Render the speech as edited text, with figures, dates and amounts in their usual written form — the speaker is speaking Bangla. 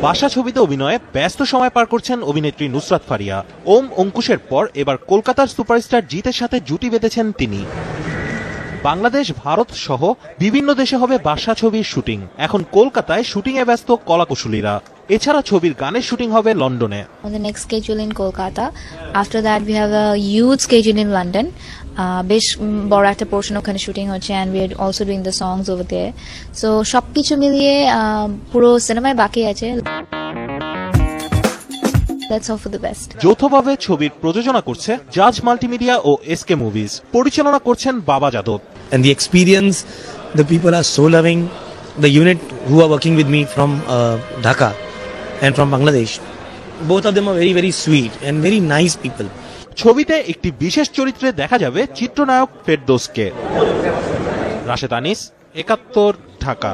বাসা ছবিতে অভিনয়ে ব্যস্ত সময় পার করছেন অভিনেত্রী নুসরাত ফারিয়া। ওম অঙ্কুশের পর এবার কলকাতার সুপারস্টার জিতের সাথে জুটি বেঁধেছেন তিনি। বাংলাদেশ, ভারত সহ বিভিন্ন দেশে হবে বাসা ছবির শুটিং। এখন কলকাতায় শুটিং এ ব্যস্ত কলাকুশলীরা। এছাড়া ছবির গানের শুটিং হবে লন্ডনে। On the next schedule in Kolkata. After that we have a huge schedule in London. বেশ বড় একটা পোর্শন ওখানে শুটিং হচ্ছে and we are also doing the songs over there. So সবকিছু মিলিয়ে পুরো সিনেমায় বাকি আছে। Let's hope for the best. যৌথভাবে ছবির প্রযোজনা করছে জাজ মাল্টিমিডিয়া ও এসকে মুভিজ। পরিচালনা করছেন বাবা Yadav. And the experience, the people are so loving. The unit who are working with me from Dhaka and from Bangladesh, both of them are very, very sweet and very nice people. ছবিতে একটি বিশেষ চরিত্রে দেখা যাবে চিত্রনায়ক ফেরদৌসকে। রাশেদ আনিস, ৭১, ঢাকা।